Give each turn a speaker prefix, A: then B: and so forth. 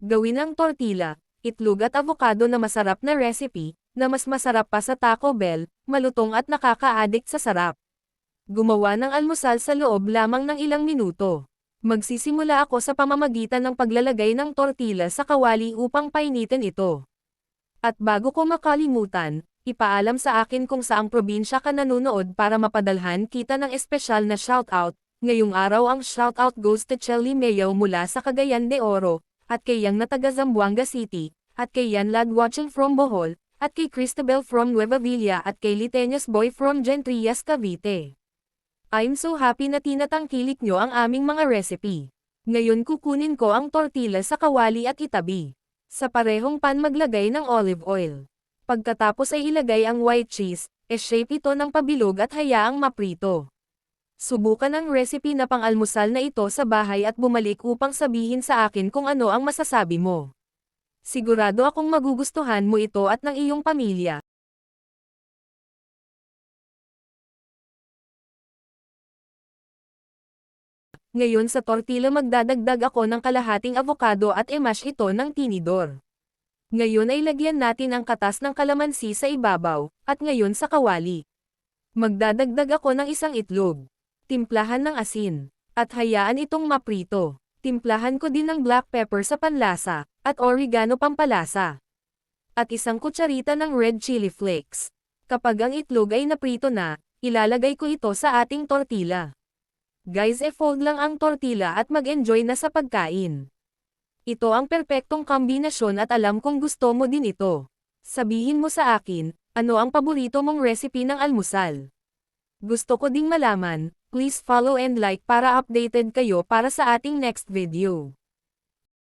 A: Gawin ang tortilla, itlog at avocado na masarap na recipe, na mas masarap pa sa Taco Bell, malutong at nakaka-addict sa sarap. Gumawa ng almusal sa loob lamang ng ilang minuto. Magsisimula ako sa pamamagitan ng paglalagay ng tortilla sa kawali upang painitin ito. At bago ko makalimutan, ipaalam sa akin kung saang probinsya ka nanonood para mapadalhan kita ng espesyal na shoutout. Ngayong araw ang shoutout goes to Chelly Mayo mula sa Cagayan de Oro, at kay Yang na taga Zamboanga City, at kay Yan Lad watching from Bohol, at kay Cristabel from Nueva Villa at kay Liteñas Boy from Gentrias Cavite. I'm so happy na tinatangkilik nyo ang aming mga recipe. Ngayon kukunin ko ang tortilla sa kawali at itabi. Sa parehong pan maglagay ng olive oil. Pagkatapos ay ilagay ang white cheese, shape ito ng pabilog at hayaang maprito. Subukan ang recipe na pang-almusal na ito sa bahay at bumalik upang sabihin sa akin kung ano ang masasabi mo. Sigurado akong magugustuhan mo ito at ng iyong pamilya. Ngayon sa tortilla magdadagdag ako ng kalahating avocado at i-mash ito ng tinidor. Ngayon ay lagyan natin ang katas ng kalamansi sa ibabaw, at ngayon sa kawali. Magdadagdag ako ng isang itlog. Timplahan ng asin, at hayaan itong maprito. Timplahan ko din ng black pepper sa panlasa, at oregano pampalasa. At isang kutsarita ng red chili flakes. Kapag ang itlog ay naprito na, ilalagay ko ito sa ating tortilla. Guys, fold lang ang tortilla at mag-enjoy na sa pagkain. Ito ang perpektong kombinasyon at alam kong gusto mo din ito. Sabihin mo sa akin, ano ang paborito mong recipe ng almusal? Gusto ko ding malaman, please follow and like para updated kayo para sa ating next video.